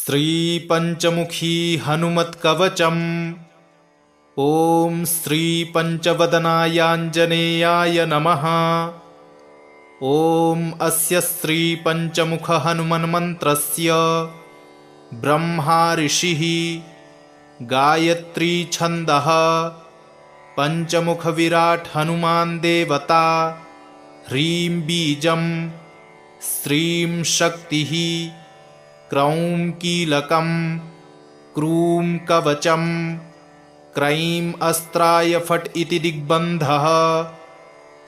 श्रीपञ्चमुखी हनुमत्कवचम्। ॐ श्रीपञ्चवदनायाञ्जनेयाय नमः। ॐ अस्य श्रीपञ्चमुखहनुमन्मन्त्रस्य ब्रह्मा ऋषिः, गायत्री छन्दः, पञ्चमुखविराट् हनुमान् देवता, ह्रीं बीजं, श्रीं शक्तिः, क्रौं कीलकं, क्रूं कवचं, क्रैं अस्त्राय फट् इति दिग्बन्धः।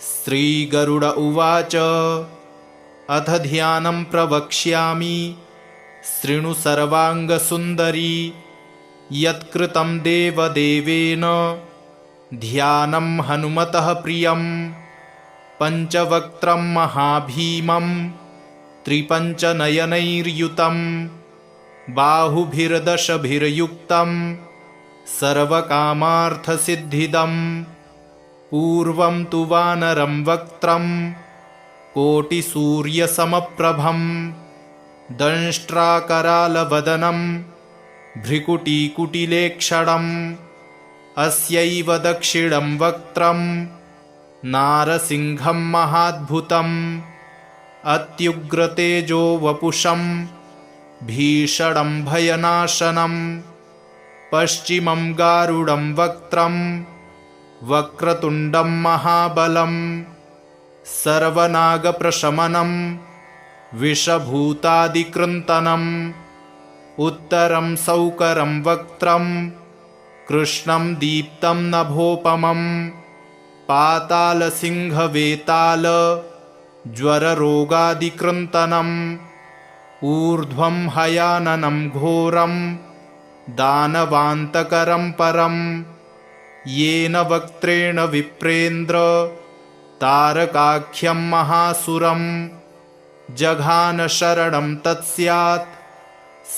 श्रीगरुड उवाच अथ ध्यानं प्रवक्ष्यामि। शृणु सर्वाङ्गसुन्दरी यत्कृतं देवदेवेन ध्यानं हनुमतः प्रियं। पञ्चवक्त्रं महाभीमं त्रिपञ्चनयनैर्युतं बाहुभिर्दशभिर्युक्तं सर्वकामार्थसिद्धिदं। पूर्वं तु वानरं वक्त्रं कोटिसूर्यसमप्रभं दंष्ट्राकरालवदनं भ्रिकुटीकुटिलेक्षणम्। अस्यैव दक्षिणं वक्त्रं नारसिंहं महाद्भुतम् अत्युग्रतेजो वपुषं भीषणं भयनाशनं। पश्चिमं गारुडं वक्त्रं वक्रतुण्डं महाबलं सर्वनागप्रशमनं विषभूतादिकृन्तनम्। उत्तरं सौकरं वक्त्रं कृष्णं दीप्तं नभोपमं पातालसिंहवेताल ज्वररोगादिकृन्तनम्। ऊर्ध्वं हयाननं घोरं दानवान्तकरं परं येन वक्त्रेण विप्रेन्द्र तारकाख्यं महासुरम्। जघान शरणं तत्स्यात्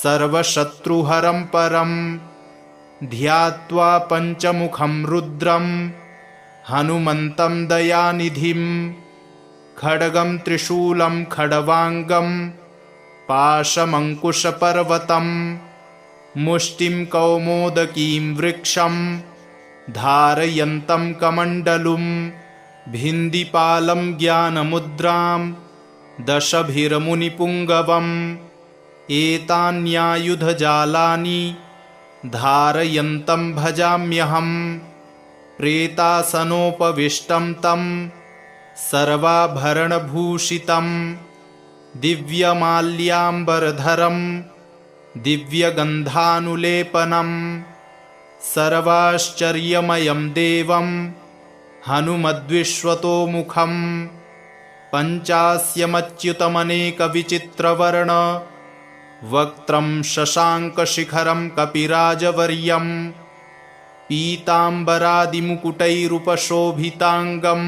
सर्वशत्रुहरं परं ध्यात्वा पञ्चमुखं रुद्रं हनुमन्तं दयानिधिं। खड्गं त्रिशूलं खड्वाङ्गं पाशमङ्कुशपर्वतं मुष्टिं कौमोदकीं वृक्षं धारयन्तं कमण्डलुं। भिन्दिपालं ज्ञानमुद्रां दशभिर्मुनिपुङ्गवम् एतान्यायुधजालानि धारयन्तं भजाम्यहम्। प्रेतासनोपविष्टं तं सर्वाभरणभूषितं दिव्यमाल्याम्बरधरं दिव्यगन्धानुलेपनं सर्वाश्चर्यमयं देवं हनुमद्विश्वतोमुखं। पञ्चास्यमच्युतमनेकविचित्रवर्ण वक्त्रं शशाङ्कशिखरं कपिराजवर्यं पीताम्बरादिमुकुटैरुपशोभिताङ्गं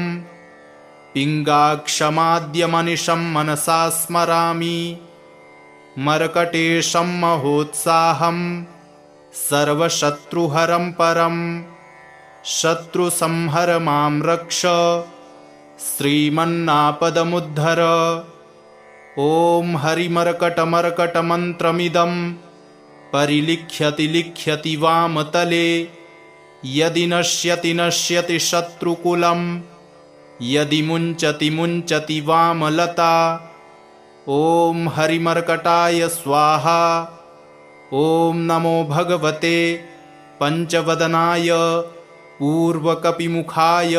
पिङ्गाक्षमाद्यमनिशं मनसा स्मरामि। मर्कटेशं महोत्साहं सर्वशत्रुहरं परं शत्रुसंहर मां रक्ष श्रीमन्नापदमुद्धर। ॐ हरिमर्कटमर्कटमन्त्रमिदं परिलिख्यति लिख्यति वामतले यदि नश्यति नश्यति शत्रुकुलं यदि मुञ्चति मुञ्चति वामलता। ॐ हरिमर्कटाय स्वाहा। ॐ नमो भगवते पञ्चवदनाय पूर्वकपिमुखाय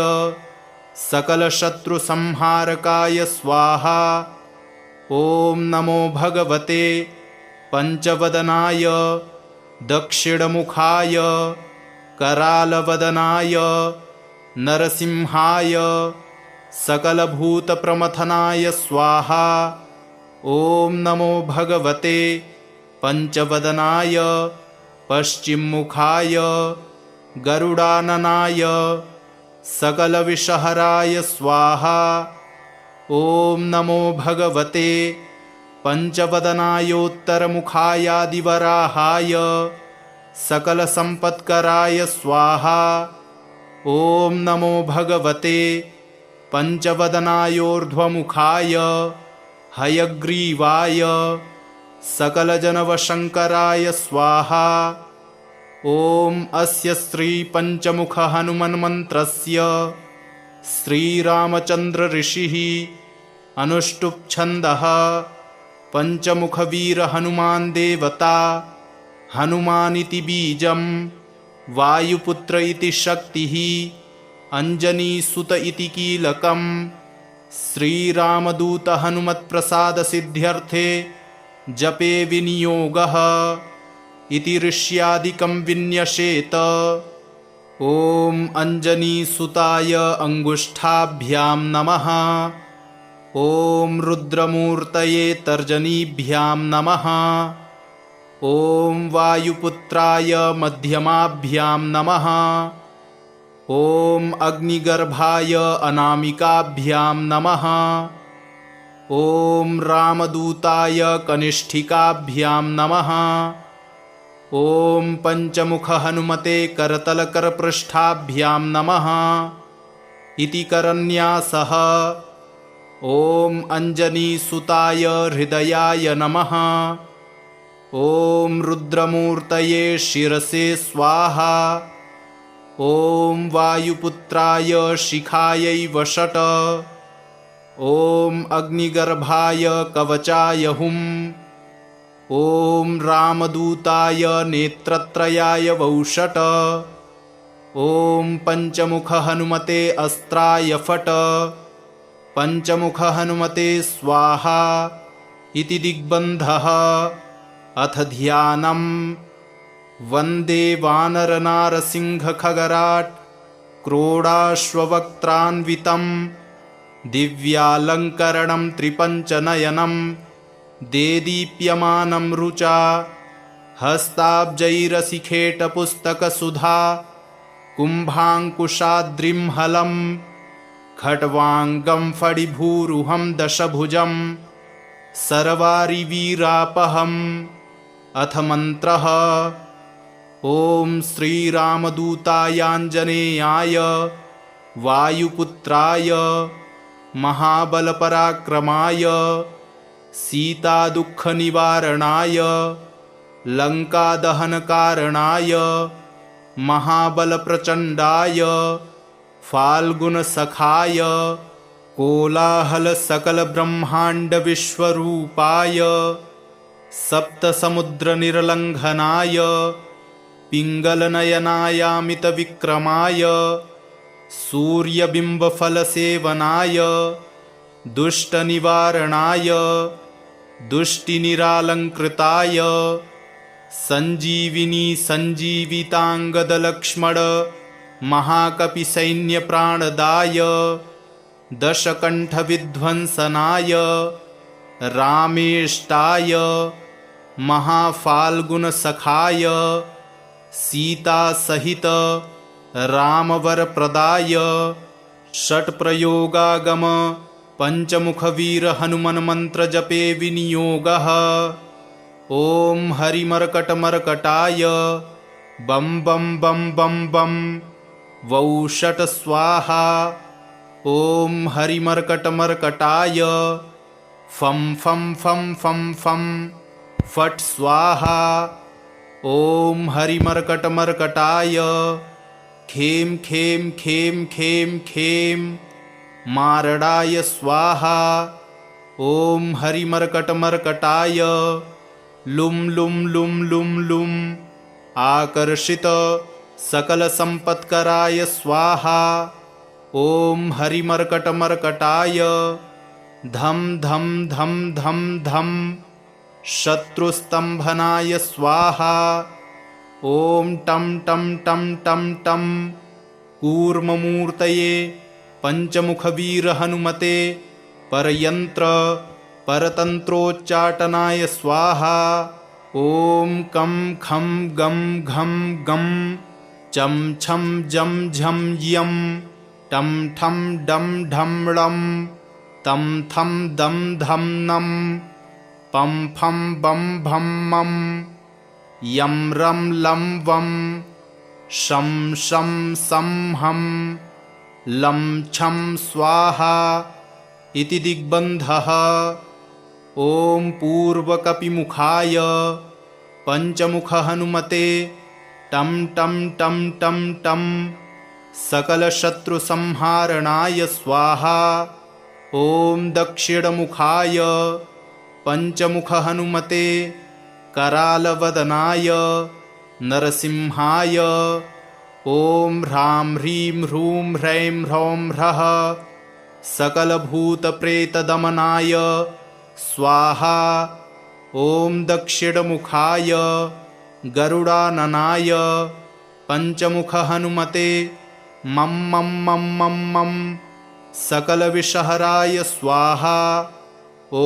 सकलशत्रुसंहारकाय स्वाहा। ॐ नमो भगवते पञ्चवदनाय दक्षिणमुखाय करालवदनाय नरसिंहाय सकलभूतप्रमथनाय स्वाहा। ॐ नमो भगवते पञ्चवदनाय पश्चिममुखाय गरुडाननाय सकलविषहराय स्वाहा। ॐ नमो भगवते पञ्चवदनायोत्तरमुखायादिवराहाय सकलसम्पत्कराय स्वाहा। ॐ नमो भगवते पञ्चवदनायोर्ध्वमुखाय हयग्रीवाय सकलजनवशङ्कराय स्वाहा। ॐ अस्य श्रीपञ्चमुख हनुमन्मन्त्रस्य श्रीरामचन्द्र ऋषिः अनुष्टुप् छन्दः पञ्चमुखवीर हनुमान् देवता हनुमानिति बीजं वायुपुत्र इति शक्तिः अञ्जनीसुत इति कीलकम् श्रीरामदूत हनुमत्प्रसादसिद्ध्यर्थे जपे विनियोगः इति ऋष्यादिकं विन्यसेत। ॐ अञ्जनीसुताय अङ्गुष्ठाभ्यां नमः। ॐ रुद्रमूर्तये तर्जनीभ्यां नमः। ॐ वायुपुत्राय मध्यमाभ्यां नमः। ॐ अग्निगर्भाय अनामिकाभ्यां नमः। ॐ रामदूताय कनिष्ठिकाभ्यां नमः। ॐ पञ्चमुख हनुमते करतलकरपृष्ठाभ्यां नमः इति करन्यासः। ॐ अञ्जनीसुताय हृदयाय नमः। ॐ रुद्रमूर्तये शिरसे स्वाहा। ॐ वायुपुत्राय शिखायै वषट्। ॐ अग्निगर्भाय कवचाय हुम्। ॐ रामदूताय नेत्रत्रयाय वौषट्। ॐ पञ्चमुख हनुमते अस्त्राय फट्। पञ्चमुख हनुमते स्वाहा इति दिग्बन्धः। अथ ध्यानम्। वन्दे वानरनारसिंहखगराट् क्रोडाश्ववक्त्रान्वितं दिव्यालङ्करणं त्रिपञ्चनयनं देदीप्यमानं रुचा हस्ताब्जैरसिखेटपुस्तकसुधा कुम्भाङ्कुशाद्रिं हलं खट्वाङ्गं फणिभूरुहं दशभुजं सर्वारिवीरापहम्। अथ मन्त्रः। ॐ श्रीरामदूतायाञ्जनेयाय वायुपुत्राय महाबलपराक्रमाय सीतादुःखनिवारणाय लङ्कादहनकारणाय महाबलप्रचण्डाय फाल्गुनसखाय कोलाहलसकलब्रह्माण्डविश्वरूपाय सप्तसमुद्रनिर्लङ्घनाय पिङ्गलनयनायामितविक्रमाय सूर्यबिम्बफलसेवनाय दुष्टनिवारणाय दुष्टिनिरालङ्कृताय सञ्जीविनी सञ्जीविताङ्गदलक्ष्मण महाकपिसैन्यप्राणदाय दशकण्ठविध्वंसनाय रामेष्टाय महाफाल्गुनसखाय सीतासहित रामवरप्रदाय षट्प्रयोगागम पञ्चमुखवीर हनुमन्मन्त्रजपे विनियोगः। ॐ हरिमर्कटमर्कटाय बं बं बं बं बं वौषट स्वाहा। ॐ हरिमर्कटमर्कटाय फं फं फं फं फं फट् स्वाहा। ॐ हरिमर्कटमर्कटाय खें खें खें खें खें मारडाय स्वाहा। ॐ हरिमर्कटमर्कटाय लुं लुं लुं लुं लुं आकर्षित सकलसम्पत्कराय स्वाहा। ॐ हरिमर्कटमर्कटाय धं धं धं धं धं शत्रुस्तम्भनाय स्वाहा। ॐ टं टं टं टं टं कूर्ममूर्तये पञ्चमुखवीर हनुमते परयन्त्र परतन्त्रोच्चाटनाय स्वाहा। ॐ कं खं गं घं गं चं छं जं झं यं टं ठं डं ढं ळं तं थं दं धं नं पं फं बं भं मं यं रं लं वं शं शं सं हं लं छं स्वाहा इति दिग्बन्धः। ॐ पूर्वकपिमुखाय पञ्चमुख हनुमते टं टं टं टं टं सकलशत्रुसंहारणाय स्वाहा। ॐ दक्षिणमुखाय पञ्चमुख हनुमते करालवदनाय नरसिंहाय ॐ ह्रां ह्रीं ह्रूं ह्रैं ह्रौं ह्रः सकलभूतप्रेतदमनाय स्वाहा। ॐ दक्षिणमुखाय गरुडाननाय पञ्चमुख हनुमते मं मं मं मं मं सकलविषहराय स्वाहा। ॐ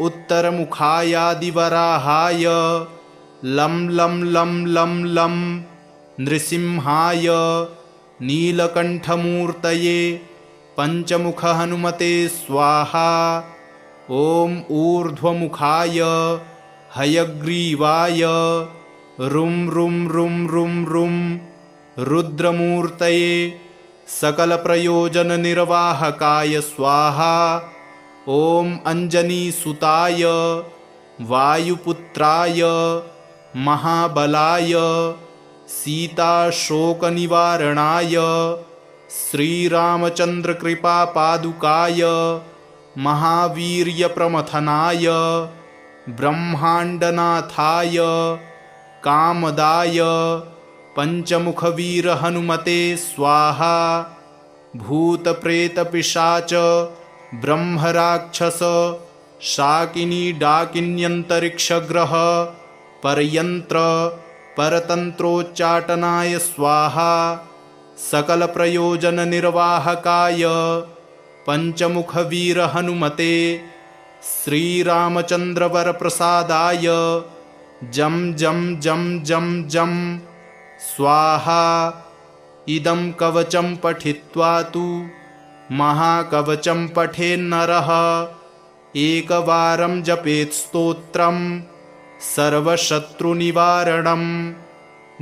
उत्तरमुखायादिवराहाय लं लं लं लं लं नृसिंहाय नीलकण्ठमूर्तये पञ्चमुख हनुमते स्वाहा। ॐ ऊर्ध्वमुखाय हयग्रीवाय रुं रुं रुं रुं रुं रुद्रमूर्तये सकलप्रयोजननिर्वाहकाय स्वाहा। ॐ अञ्जनीसुताय वायुपुत्राय महाबलाय सीताशोकनिवारणाय श्रीरामचन्द्रकृपापादुकाय महावीर्यप्रमथनाय ब्रह्माण्डनाथाय कामदाय पञ्चमुखवीरहनुमते स्वाहा। भूतप्रेतपिशाच ब्रह्मराक्षस शाकिनी डाकिन्यन्तरिक्षग्रह परयन्त्र परतन्त्रोच्चाटनाय स्वाहा। सकलप्रयोजननिर्वाहकाय पञ्चमुखवीरहनुमते श्रीरामचन्द्रवरप्रसादाय जं जं जं जं जं स्वाहा। इदं कवचं पठित्वा तु महाकवचं पठेन्नरः एकवारं जपेत् स्तोत्रं सर्वशत्रुनिवारणं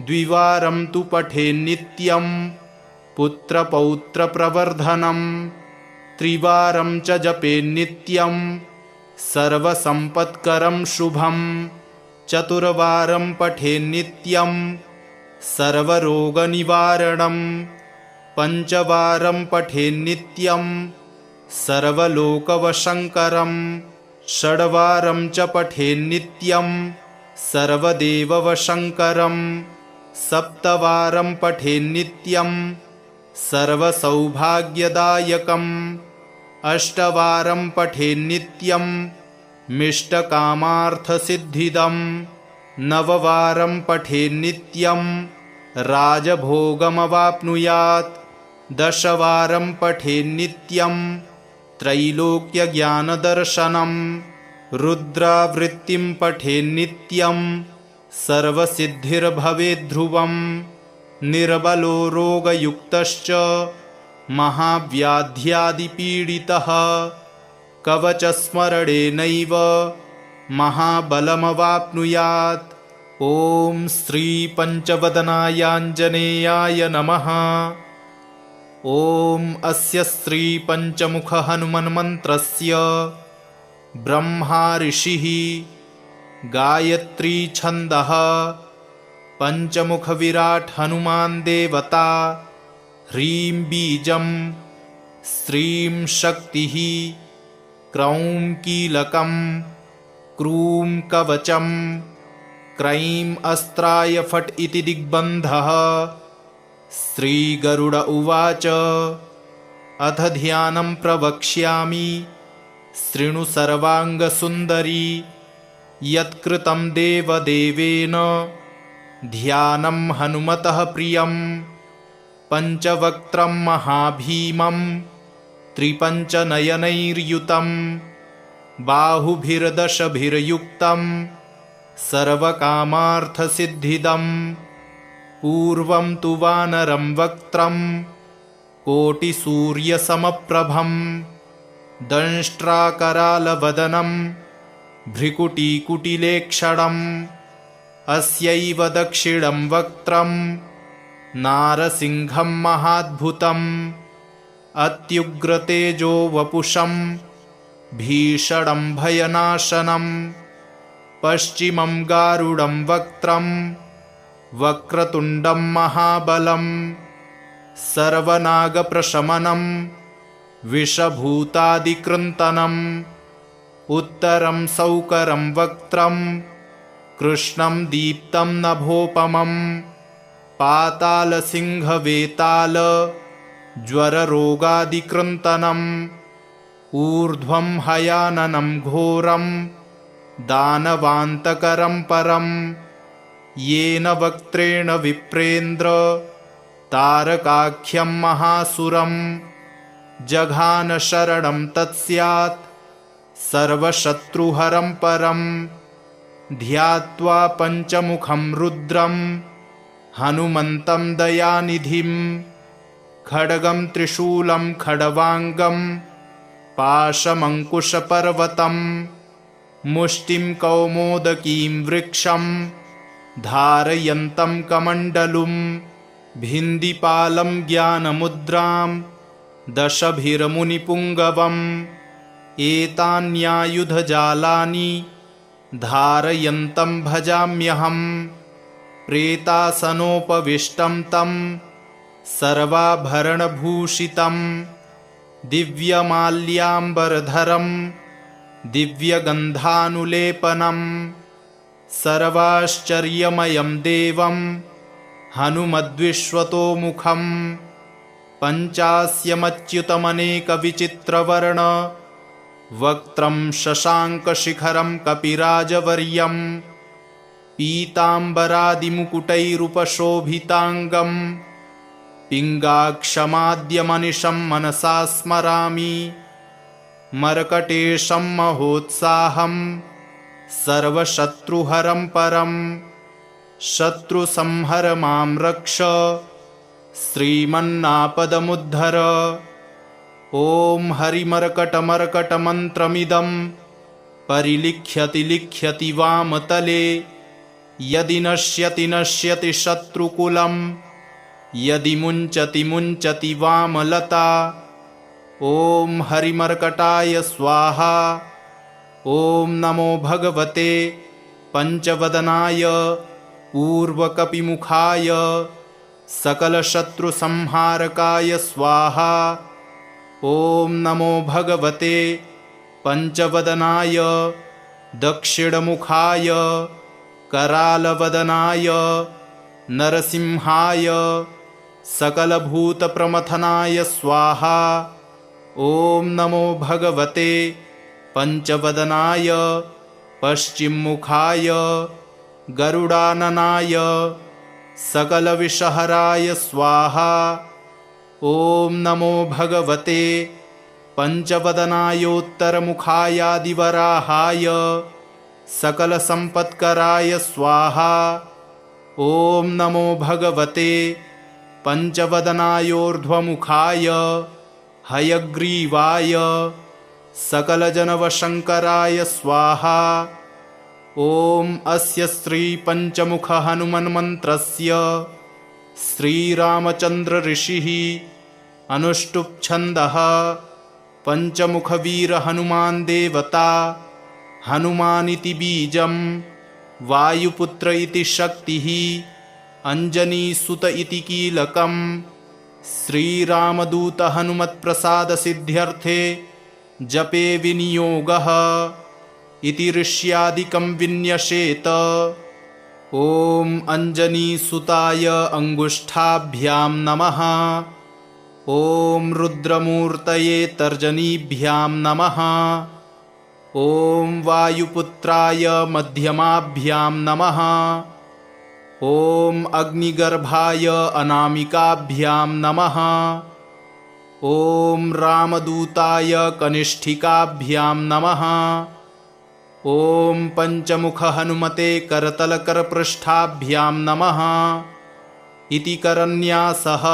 द्विवारं तु पठेन्नित्यं पुत्रपौत्रप्रवर्धनं त्रिवारं च जपेन्नित्यं सर्वसम्पत्करं शुभं चतुर्वारं पठेन्नित्यं सर्वरोगनिवारणं पञ्चवारं पठेन्नित्यं सर्वलोकवशङ्करं षड्वारं च पठेन्नित्यं सर्वदेववशङ्करं सप्तवारं पठेन्नित्यं सर्वसौभाग्यदायकम् अष्टवारं पठेन्नित्यं मिष्टकामार्थसिद्धिदं नववारं पठेन्नित्यं राजभोगमवाप्नुयात् दशवारं पठेन्नित्यं त्रैलोक्यज्ञानदर्शनं रुद्रावृत्तिं पठेन्नित्यं सर्वसिद्धिर्भवेद्ध्रुवं निर्बलो रोगयुक्तश्च महाव्याध्यादिपीडितः कवचस्मरणेनैव महाबलमवाप्नुयात्। ॐ श्रीपञ्चवदनायाञ्जनेयाय नमः। ॐ अस्य श्रीपञ्चमुखहनुमन्मन्त्रस्य ब्रह्मा ऋषिः गायत्री छन्दः पञ्चमुखविराट् हनुमान् देवता ह्रीं बीजं श्रीं शक्तिः क्रौं कीलकं क्रूं कवचं क्रैं अस्त्राय फट् इति दिग्बन्धः। श्रीगरुड उवाच अथ ध्यानं प्रवक्ष्यामि शृणु सर्वाङ्गसुन्दरी यत्कृतं देवदेवेन ध्यानं हनुमतः प्रियं पञ्चवक्त्रं महाभीमं त्रिपञ्चनयनैर्युतं बाहुभिर्दशभिर्युक्तं सर्वकामार्थसिद्धिदं पूर्वं तु वानरं वक्त्रं कोटिसूर्यसमप्रभं दंष्ट्राकरालवदनं भ्रिकुटीकुटिलेक्षणम् अस्यैव दक्षिणं वक्त्रं नारसिंहं महाद्भुतम् अत्युग्रतेजो वपुषं भीषणं भयनाशनं पश्चिमं गारुडं वक्त्रं वक्रतुण्डं महाबलं सर्वनागप्रशमनं विषभूतादिकृन्तनं उत्तरं सौकरं वक्त्रं कृष्णं दीप्तं नभोपमं पातालसिंहवेताल ज्वररोगादिकृन्तनम् ऊर्ध्वं हयाननं घोरं दानवान्तकरं परं येन वक्त्रेण विप्रेन्द्र तारकाख्यं महासुरं जघान शरणं तत्स्यात् सर्वशत्रुहरं परं ध्यात्वा पञ्चमुखं रुद्रं हनुमन्तं दयानिधिं खड्गं त्रिशूलं खड्वाङ्गं पाशमङ्कुशपर्वतं मुष्टिं कौमोदकीं वृक्षं धारयन्तं कमण्डलुं भिन्दिपालं ज्ञानमुद्रां दशभिर्मुनिपुङ्गवम् एतान्यायुधजालानि धारयन्तं भजाम्यहं प्रेतासनोपविष्टं तं सर्वाभरणभूषितं दिव्यमाल्याम्बरधरं दिव्यगन्धानुलेपनं सर्वाश्चर्यमयं देवं हनुमद्विश्वतोमुखं पञ्चास्यमच्युतमनेकविचित्रवर्ण वक्त्रं शशाङ्कशिखरं कपिराजवर्यं पीताम्बरादिमुकुटैरुपशोभिताङ्गं पिङ्गाक्षमाद्यमनिशं मनसा स्मरामि मर्कटेशं महोत्साहं सर्वशत्रुहरं परं शत्रुसंहर मां रक्ष श्रीमन्नापदमुद्धर। ॐ हरिमर्कटमर्कटमन्त्रमिदं परिलिख्यति लिख्यति वामतले यदि नश्यति नश्यति शत्रुकुलं यदि मुञ्चति मुञ्चति वामलता। ॐ हरिमर्कटाय स्वाहा। ॐ नमो भगवते पञ्चवदनाय ऊर्वकपिमुखाय सकलशत्रुसंहारकाय स्वाहा। ॐ नमो भगवते पञ्चवदनाय दक्षिणमुखाय करालवदनाय नरसिंहाय सकलभूतप्रमथनाय स्वाहा। ॐ नमो भगवते पञ्चवदनाय पश्चिममुखाय गरुडाननाय सकलविषहराय स्वाहा। ॐ नमो भगवते पञ्चवदनायोत्तरमुखायादिवराहाय सकलसम्पत्कराय स्वाहा। ॐ नमो भगवते पञ्चवदनायोर्ध्वमुखाय हयग्रीवाय सकलजनवशङ्कराय स्वाहा। ॐ अस्य श्रीपञ्चमुखहनुमन्मन्त्रस्य श्रीरामचन्द्रऋषिः अनुष्टुप्छन्दः पञ्चमुखवीरहनुमान् देवता हनुमानिति बीजं वायुपुत्र इति शक्तिः अञ्जनीसुत इति कीलकं श्रीरामदूतहनुमत्प्रसादसिद्ध्यर्थे जपे विनियोगः इति ऋष्यादिकं विन्यसेत। ॐ अञ्जनीसुताय अङ्गुष्ठाभ्यां नमः। ॐ रुद्रमूर्तये तर्जनीभ्यां नमः। ॐ वायुपुत्राय मध्यमाभ्यां नमः। ॐ अग्निगर्भाय अनामिकाभ्यां नमः। ॐ रामदूताय कनिष्ठिकाभ्यां नमः। ॐ पञ्चमुखहनुमते करतलकरपृष्ठाभ्यां नमः इति करन्यासः।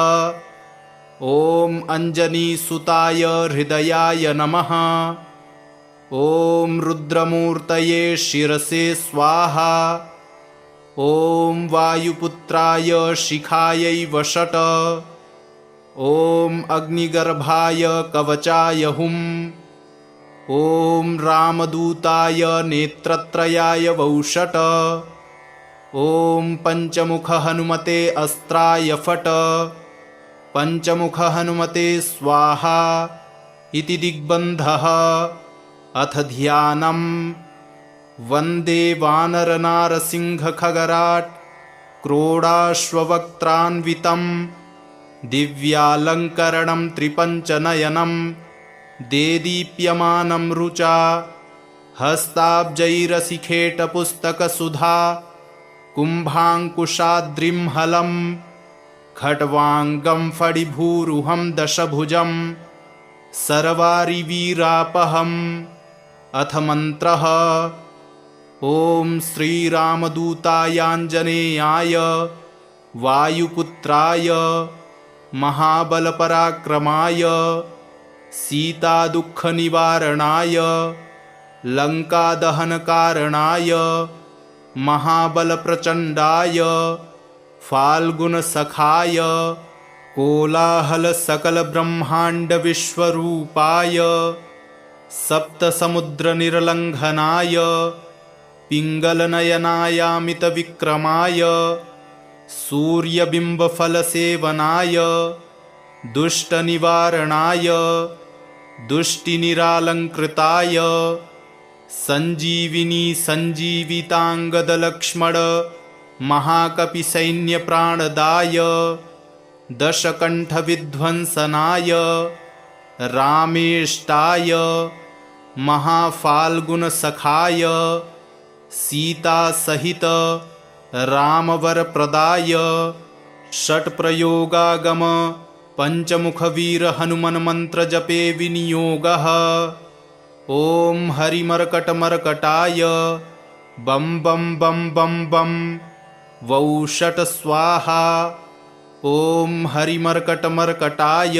ॐ अञ्जनीसुताय हृदयाय नमः। ॐ रुद्रमूर्तये शिरसे स्वाहा। ॐ वायुपुत्राय शिखायै वषट। ॐ अग्निगर्भाय कवचाय हुम्। ॐ रामदूताय नेत्रत्रयाय वौषट। ॐ पंचमुख हनुमते अस्त्राय फट। पंचमुख हनुमते स्वाहा इति दिग्बन्धः। अथ ध्यानम्। वन्दे वानरनारसिंहखगराट् क्रोडाश्ववक्त्रान्वितं दिव्यालङ्करणं त्रिपञ्चनयनं देदीप्यमानं रुचा हस्ताब्जैरसिखेटपुस्तकसुधा कुम्भाङ्कुशाद्रिं हलं खट्वाङ्गं फणिभूरुहं दशभुजं सर्वारिवीरापहम्। अथ मन्त्रः। ॐ श्रीरामदूतायाञ्जनेयाय वायुपुत्राय महाबलपराक्रमाय सीतादुःखनिवारणाय लङ्कादहनकारणाय महाबलप्रचण्डाय फाल्गुनसखाय कोलाहलसकलब्रह्माण्डविश्वरूपाय सप्तसमुद्रनिर्लङ्घनाय पिङ्गलनयनायामितविक्रमाय सूर्यबिम्बफलसेवनाय दुष्टनिवारणाय दुष्टिनिरालङ्कृताय सञ्जीविनी सञ्जीविताङ्गदलक्ष्मण महाकपिसैन्यप्राणदाय दशकण्ठविध्वंसनाय रामेष्टाय महाफाल्गुनसखाय सीतासहित रामवरप्रदाय षट्प्रयोगागम पंचमुखवीरहनुमन्मन्त्रजपे विनियोगः। ॐ हरिमर्कटमर्कटाय बं बं बं बं बं वौषट स्वाहा। ॐ हरिमर्कटमर्कटाय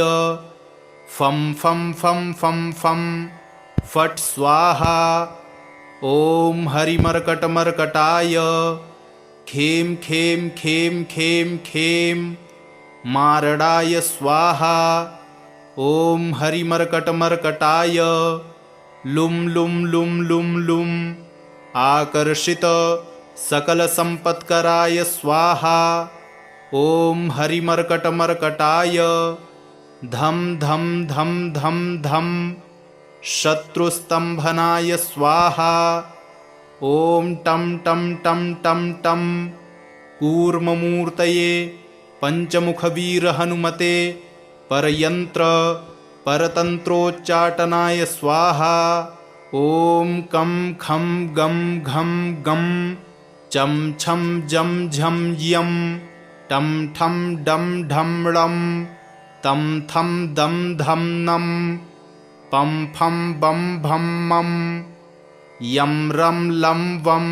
फं फं फं फं फं फट् स्वाहा। ॐ हरिमर्कटमर्कटाय खें खें खें खें खें मारडाय स्वाहा। ॐ हरिमर्कटमर्कटाय लुं लुं लुं लुं लुं आकर्षित सकलसम्पत्कराय स्वाहा। ॐ हरिमर्कटमर्कटाय धं धं धं धं धं शत्रुस्तम्भनाय स्वाहा। ॐ टं टं टं टं टं कूर्ममूर्तये पंचमुखवीरहनुमते परयन्त्र परतन्त्रोच्चाटनाय स्वाहा। ॐ कं खं गं घं गं चं छं जं झं यं टं ठं डं ढं ळं तं थं दं धं नं पं फं बं भं मं यं रं लं वं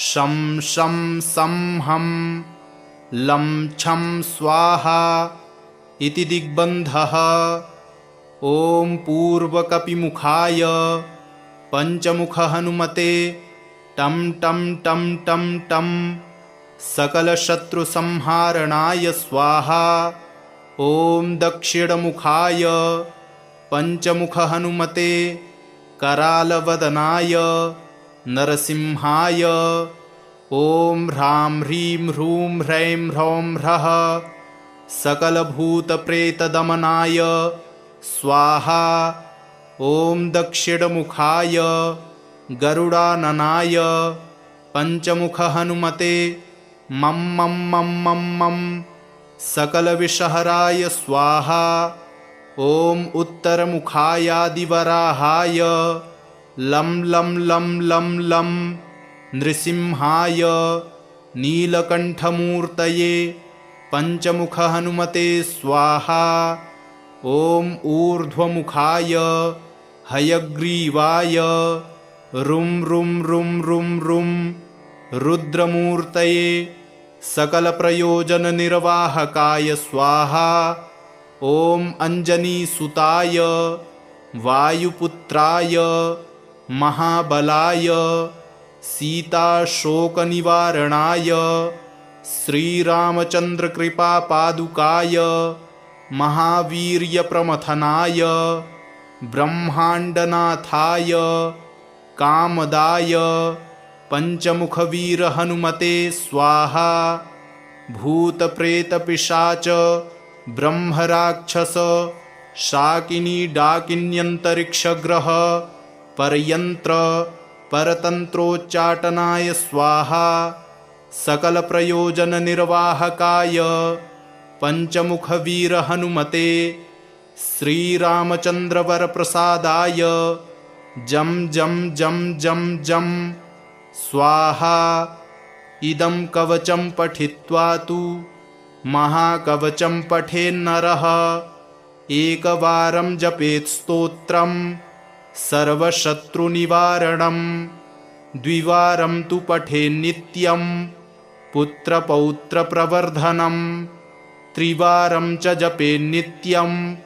शं शं सं हं लं छं स्वाहा इति दिग्बन्धः। ॐ पूर्वकपिमुखाय पंचमुख हनुमते टं टं टं टं टं सकलशत्रुसंहारणाय स्वाहा। ॐ दक्षिणमुखाय पंचमुख हनुमते करालवदनाय नरसिंहाय ॐ ह्रां ह्रीं ह्रूं ह्रैं ह्रौं ह्रः सकलभूतप्रेतदमनाय स्वाहा। ॐ दक्षिणमुखाय गरुडाननाय पंचमुख हनुमते मं मं मं मं मं सकलविषहराय स्वाहा। ॐ उत्तरमुखायादिवराहाय लं लं लं लं लं नृसिंहाय नीलकण्ठमूर्तये पंचमुख हनुमते स्वाहा। ॐ ऊर्ध्वमुखाय हयग्रीवाय रुं रुं रुं रुं रुं रुद्रमूर्तये सकलप्रयोजननिर्वाहकाय स्वाहा। ॐ अञ्जनीसुताय वायुपुत्राय महाबलाय सीताशोकनिवारणाय श्रीरामचन्द्रकृपापादुकाय महावीर्यप्रमथनाय ब्रह्माण्डनाथाय कामदाय पंचमुखवीर हनुमते स्वाहा। भूतप्रेतपिशाच ब्रह्मराक्षस शाकिनी डाकिन्यंतरिक्षग्रह परयंत्र परतंत्रोच्चाटनाय स्वाहा। सकल प्रयोजन निर्वाहकाय पंचमुखवीर हनुमते श्रीरामचंद्र वर प्रसादाय जम जम जम जम जम स्वाहा। इदं कवचं पठित्वा तु महाकवचं पठेन्नरः एकवारं जपेत् स्तोत्रं सर्वशत्रुनिवारणं। द्विवारं तु पठेन्नित्यं पुत्रपौत्रप्रवर्धनं। त्रिवारं च जपेन्नित्यं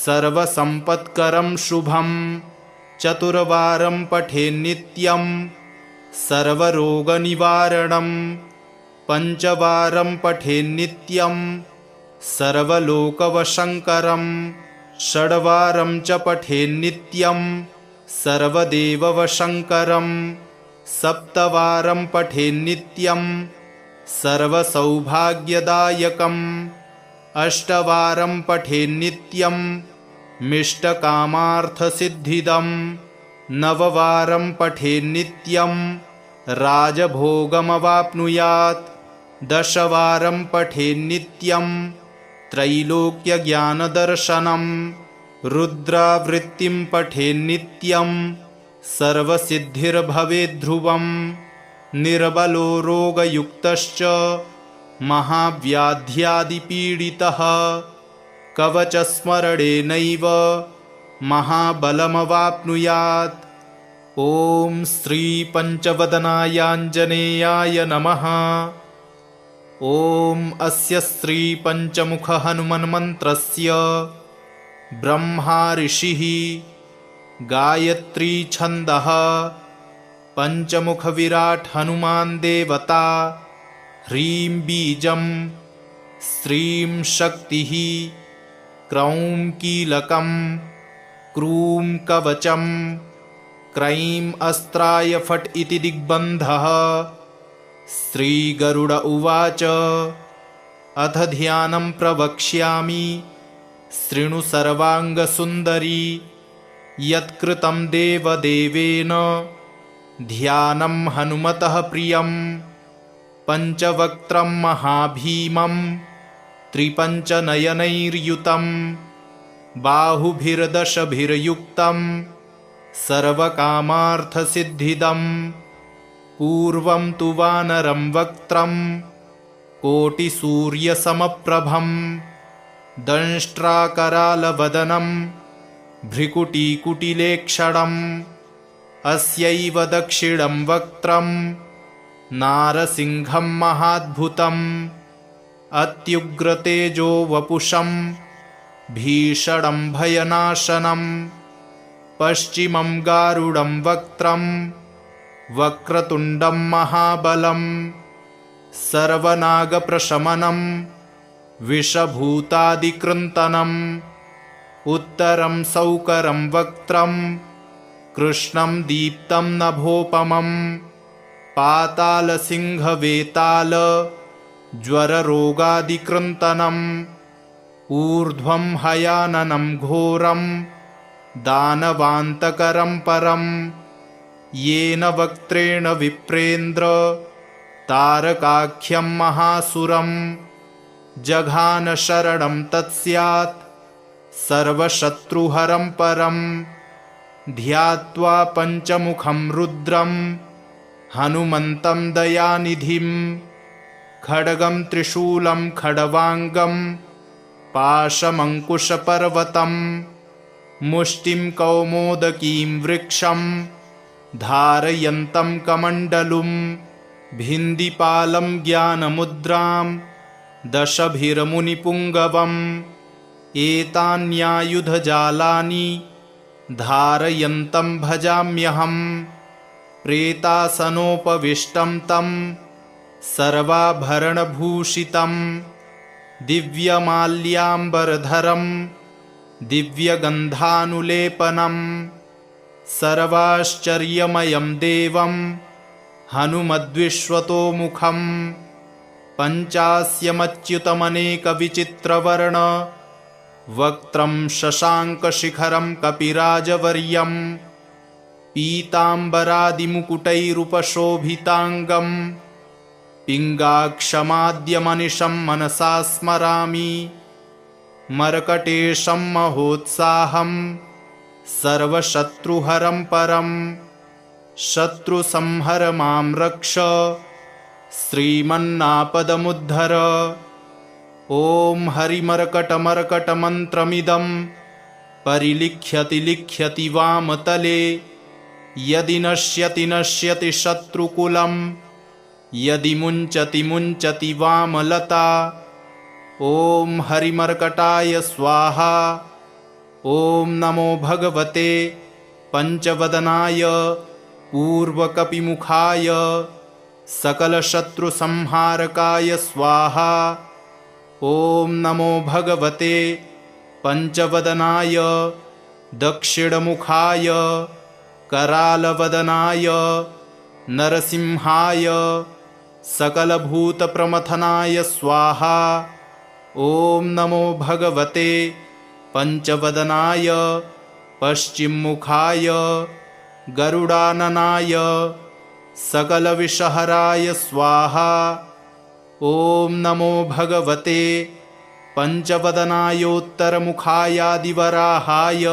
सर्वसम्पत्करं शुभं। चतुर्वारं पठेन्नित्यं सर्वरोगनिवारणं। पंचवारं पठेन्नित्यं सर्वलोकवशङ्करं। षड्वारं च पठेन्नित्यं सर्वदेववशङ्करं। सप्तवारं पठेन्नित्यं सर्वसौभाग्यदायकम्। अष्टवारं पठेन्नित्यं मिष्टकामार्थसिद्धिदम्। नववारं पठेन्नित्यं राजभोगमवाप्नुयात्। दशवारं पठेन्नित्यं त्रैलोक्यज्ञानदर्शनं। रुद्रावृत्तिं पठेन्नित्यं सर्वसिद्धिर्भवेद्ध्रुवं। निर्बलो रोगयुक्तश्च महाव्याध्यादिपीडितः कवचस्मरणेनैव महाबलमवाप्नुयात्। ॐ श्री पंचवदनायाञ्जनेयाय नमः। ॐ अस्य श्री पंचमुख हनुमन्मन्त्रस्य ब्रह्मा ऋषिः गायत्री छन्दः पंचमुख विराट हनुमान् देवता। ह्रीं बीजं श्रीं शक्तिः क्रौं कीलकं क्रूं कवचं क्रैं अस्त्राय फट् इति दिग्बन्धः। श्रीगरुड उवाच अथ ध्यानं प्रवक्ष्यामि शृणु सर्वाङ्गसुन्दरी। यत्कृतं देवदेवेन ध्यानं हनुमतः प्रियं। पञ्चवक्त्रं महाभीमं त्रिपञ्चनयनैर्युतं। बाहुभिर्दशभिर्युक्तं सर्वकामार्थसिद्धिदम्। पूर्वं तु वानरं वक्त्रं कोटिसूर्यसमप्रभं। दंष्ट्राकरालवदनं भ्रिकुटीकुटिलेक्षणम्। अस्यैव दक्षिणं वक्त्रं नारसिंहं महाद्भुतम्। अत्युग्रतेजो वपुषं भीषणं भयनाशनं। पश्चिमं गारुडं वक्त्रं वक्रतुण्डं महाबलं। सर्वनागप्रशमनं विषभूतादिकृन्तनम्। उत्तरं सौकरं वक्त्रं कृष्णं दीप्तं नभोपमम्। पातालसिंहवेताल ज्वररोगादिकृन्तनम्। ऊर्ध्वं हयाननं घोरं दानवान्तकरं परम्। येन वक्त्रेण विप्रेन्द्र तारकाख्यं महासुरं। जघान शरणं तत्स्यात् सर्वशत्रुहरं परम्। ध्यात्वा पंचमुखं रुद्रं हनुमन्तं दयानिधिं। खड्गं त्रिशूलं खड्वाङ्गं पाशमङ्कुशपर्वतं। मुष्टिं कौमोदकीं वृक्षं धारयन्तं कमण्डलुं। भिन्दिपालं ज्ञानमुद्रां दशभिर्मुनिपुङ्गवम्। एतान्यायुधजालानि धारयन्तं भजाम्यहम्। प्रेतासनोपविष्टं तं सर्वाभरणभूषितं। दिव्यमाल्याम्बरधरं दिव्यगन्धानुलेपनम् सर्वाश्चर्यमयं देवं हनुमद्विश्वतोमुखम् पञ्चास्यमच्युतमनेकविचित्रवर्ण वक्त्रं शशाङ्कशिखरं कपिराजवर्यं पीताम्बरादिमुकुटैरुपशोभिताङ्गं पिङ्गाक्षमाद्यमनिशं मनसा स्मरामि मर्कटेशं महोत्साहं सर्वशत्रुहरं परं शत्रुसंहर मां रक्ष श्रीमन्नापदमुद्धर। ॐ हरिमर्कटमर्कटमन्त्रमिदं परिलिख्यति लिख्यति वामतले यदि नश्यति नश्यति शत्रुकुलं यदि मुञ्चति मुञ्चति वामलता। ॐ हरिमर्कटाय स्वाहा। ॐ नमो भगवते पञ्चवदनाय पूर्वकपिमुखाय सकलशत्रुसंहारकाय स्वाहा। ॐ नमो भगवते पञ्चवदनाय दक्षिणमुखाय करालवदनाय नरसिंहाय सकलभूतप्रमथनाय स्वाहा। ॐ नमो भगवते पञ्चवदनाय पश्चिममुखाय गरुडाननाय सकलविषहराय स्वाहा। ॐ नमो भगवते पञ्चवदनायोत्तरमुखायादिवराहाय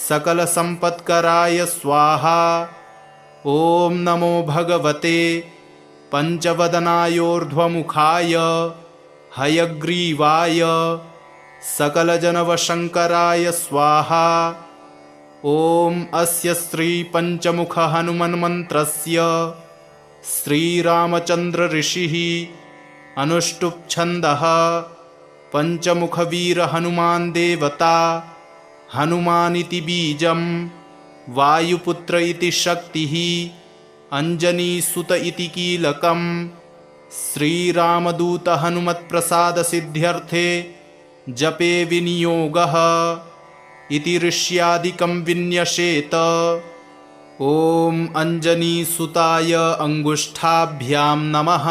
सकलसम्पत्कराय स्वाहा। ॐ नमो भगवते पञ्चवदनायोर्ध्वमुखाय हयग्रीवाय सकलजनवशङ्कराय स्वाहा। ॐ अस्य श्रीपञ्चमुखहनुमन्मन्त्रस्य श्रीरामचन्द्र ऋषिः अनुष्टुप् छन्दः पञ्चमुखवीरहनुमान् देवता हनुमानिति बीजं वायुपुत्र इति शक्तिः अञ्जनीसुत इति कीलकं श्रीरामदूतहनुमत्प्रसादसिद्ध्यर्थे जपे विनियोगः इति ऋष्यादिकं विन्यसेत। ॐ अञ्जनीसुताय अङ्गुष्ठाभ्यां नमः।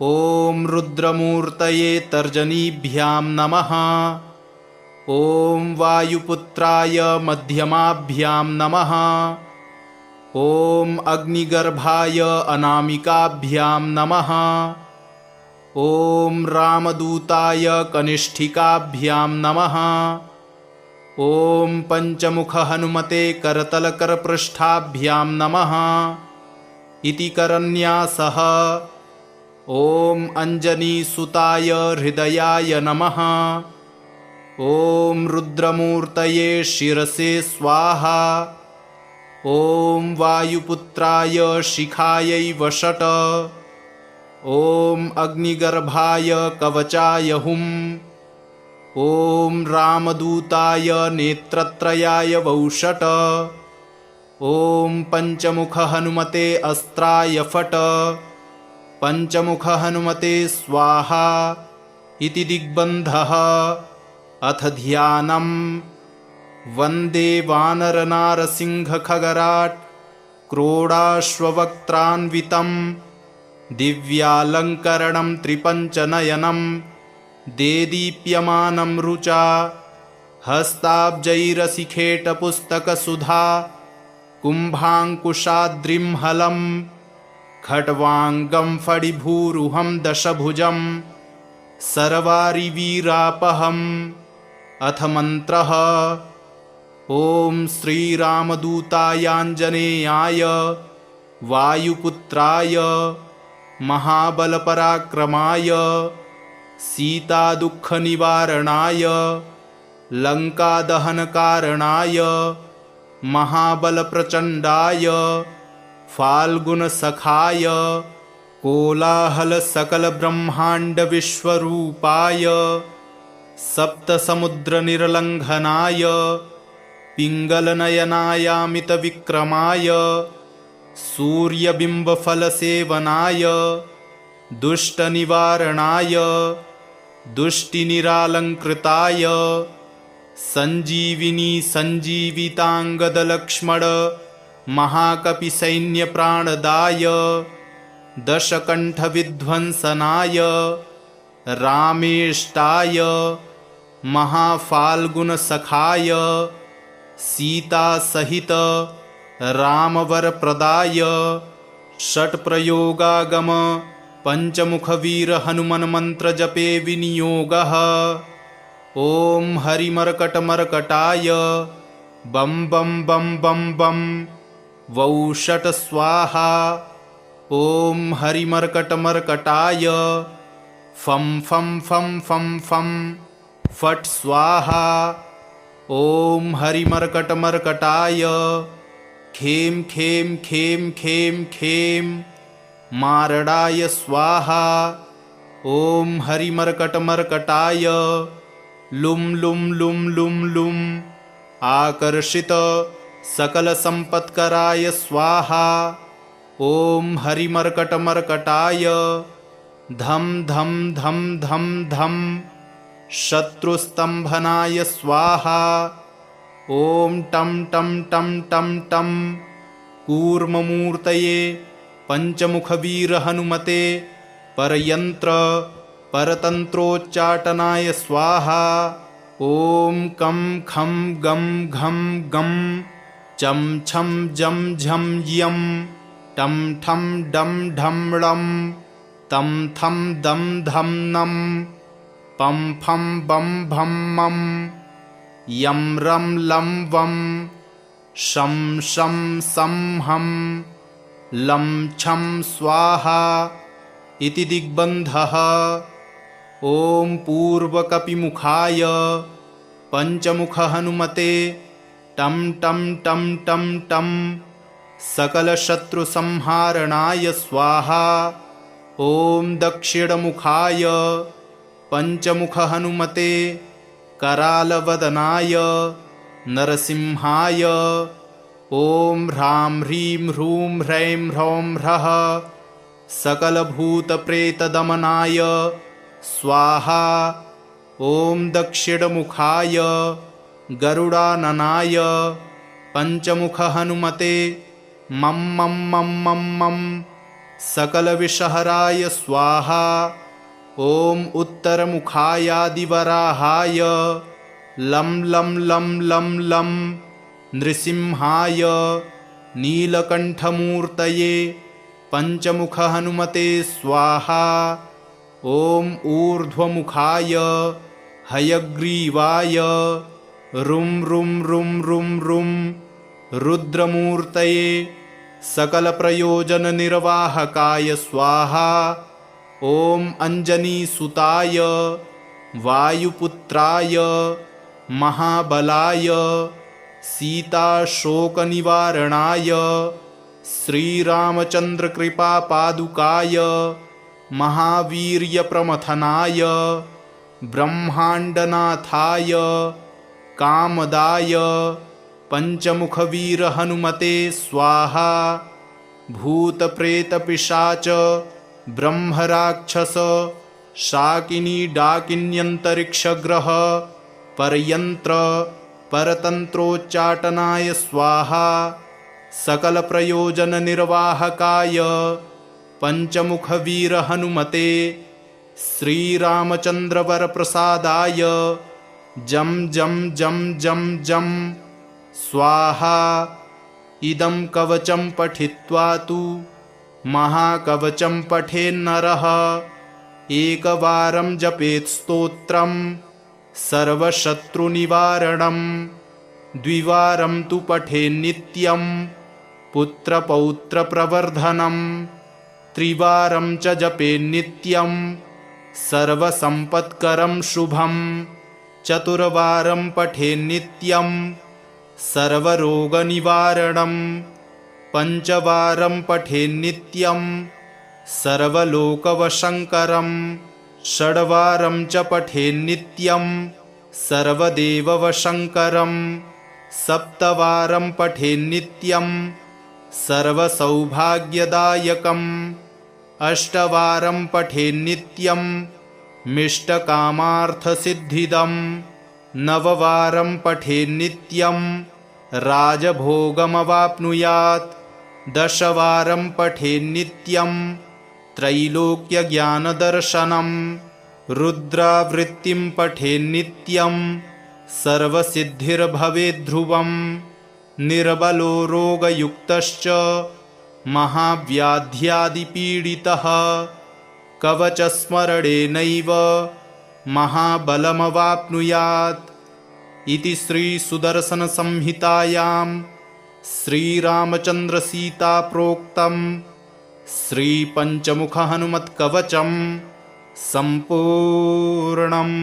ॐ रुद्रमूर्तये तर्जनीभ्यां नमः। ॐ वायुपुत्राय मध्यमाभ्यां नमः। ॐ अग्निगर्भाय अनामिकाभ्यां नमः। ॐ रामदूताय कनिष्ठिकाभ्यां नमः। ॐ पञ्चमुखहनुमते करतलकरपृष्ठाभ्यां नमः इति करन्यासः। ॐ अञ्जनीसुताय हृदयाय नमः। ॐ रुद्रमूर्तये शिरसे स्वाहा। ॐ वायुपुत्राय शिखायै वषट्। ॐ अग्निगर्भाय कवचाय हुम्। ॐ रामदूताय नेत्रत्रयाय वौषट्। ॐ पञ्चमुखहनुमते अस्त्राय फट्। पञ्चमुखहनुमते स्वाहा इति दिग्बन्धः। अथ ध्यानम्। वन्दे वानरनारसिंहखगराट् क्रोडाश्ववक्त्रान्वितं दिव्यालङ्करणं त्रिपञ्चनयनं देदीप्यमानं रुचा हस्ताब्जैरसिखेटपुस्तकसुधा कुम्भाङ्कुशाद्रिं खट्वाङ्गं फणिभूरुहं दशभुजं सर्वारिवीरापहम्। अथ मन्त्रः। ॐ श्रीरामदूतायाञ्जनेयाय वायुपुत्राय महाबलपराक्रमाय सीतादुःखनिवारणाय लङ्कादहनकारणाय महाबलप्रचण्डाय फाल्गुनसखाय कोलाहलसकलब्रह्माण्डविश्वरूपाय सप्तसमुद्रनिर्लङ्घनाय पिङ्गलनयनायामितविक्रमाय सूर्यबिम्बफलसेवनाय दुष्टनिवारणाय दुष्टिनिरालङ्कृताय संजीविनी संजीवितांगद महाकपि सैन्य प्राणदाय दशकंठ विध्वंसनाय रामेष्टाय महाफाल्गुन सखाय सीता सहित रामवर प्रदाय षट्प्रयोगागम पंचमुख वीर हनुमन मंत्र जपे विनियोगः। ओम हरिमर्कटमर्कटाय बम बम बम बम बम वौषट स्वाहा। ओम हरिमर्कटमर्कटाय फम फम फम फम फम फट स्वाहा। ओम हरिमर्कटमर्कटाय खेम खेम खेम खेम खेम मारडाय स्वाहा। ओम हरिमर्कटमर्कटाय लुम लुम लुम लुम लुम आकर्षित सकल संपत्कराय स्वाहा। ओम हरिमर्कटमर्कटाय धम धम धम धम धम शत्रुस्तंभनाय स्वाहा। ओम टम टम टम टम टम कूर्ममूर्तये पंचमुख वीर हनुमते परयंत्र परतंत्रोच्चाटनाय स्वाहा। ओम कं खं गं घं गं चं छं जं झं यं टं ठं डं ढं ळं तं थं दं धं नं पं फं बं भं मं यं रं लं वं शं शं सं हं लं छं स्वाहा इति दिग्बन्धः। ओम पूर्वकपिमुखाय पंचमुख हनुमते टम टम टम टम टम सकल शत्रु संहारणाय स्वाहा। ओम दक्षिणमुखाय पंचमुख हनुमते करालवदनाय नरसिंहाय। ओम ह्रां ह्रीं ह्रूं ह्रैं ह्रौं ह्रः सकलभूतप्रेतदमनाय स्वाहा। ओम दक्षिणमुखाय गरुडाननाय पंचमुख हनुमते मं मं मं मं मं सकलविषहराय स्वाहा। ओम उत्तरमुखायादिवराहाय लं लं लं लं लं नृसिंहाय नीलकंठमूर्तये पंचमुख हनुमते स्वाहा। ओम ऊर्ध्वमुखाय हयग्रीवाय रुं रुं रुं रुं रुं रुद्रमूर्तये सकलप्रयोजननिर्वाहकाय स्वाहा। ओम अंजनीसुताय वायुपुत्राय महाबलाय सीताशोकनिवारणाय श्रीरामचन्द्रकृपापादुकाय महावीर्यप्रमथनाय ब्रह्माण्डनाथाय कामदाय पंचमुखवीर हनुमते स्वाहा। भूतप्रेतपिशाच ब्रह्मराक्षस शाकिनी डाकिन्यन्तरिक्षग्रह परयंत्र परतंत्रोच्चाटनाय स्वाहा। सकल प्रयोजन निर्वाहकाय पंचमुख वीर हनुमते श्रीरामचंद्रवर प्रसादाय जम जम जम जम जम स्वाहा। इदं कवचं पठित्वा तु महाकवचं पठेन्नरः एकवारं जपेत् स्तोत्रं सर्वशत्रुनिवारणं द्विवारं तु पठेन्नित्यं पुत्रपौत्रप्रवर्धनं त्रिवारं च जपेन्नित्यं सर्वसम्पत्करं शुभं चतुर्वारं पठेन्नित्यं सर्वरोगनिवारणं पंचवारं पठेन्नित्यं सर्वलोकवशङ्करं षड्वारं च पठेन्नित्यं सर्वदेववशङ्करं सप्तवारं पठेन्नित्यं सर्वसौभाग्यदायकम् अष्टवारं पठेन्नित्यं मिष्टकामार्थसिद्धिदम् नववारं पठेन्नित्यं राजभोगमवाप्नुयात् 10वारं पठेन्नित्यं त्रैलोक्यज्ञानदर्शनं रुद्रावृत्तिं पठेन्नित्यं सर्वसिद्धिर्भवेद्ध्रुवं निर्बलो रोगयुक्तश्च महाव्याध्यादिपीडितः कवचस्मरणेनैव महाबलमवाप्नुयात् इति श्रीसुदर्शनसंहितायां श्रीरामचन्द्रसीताप्रोक्तं श्रीपञ्चमुखहनुमत्कवचं सम्पूर्णम्।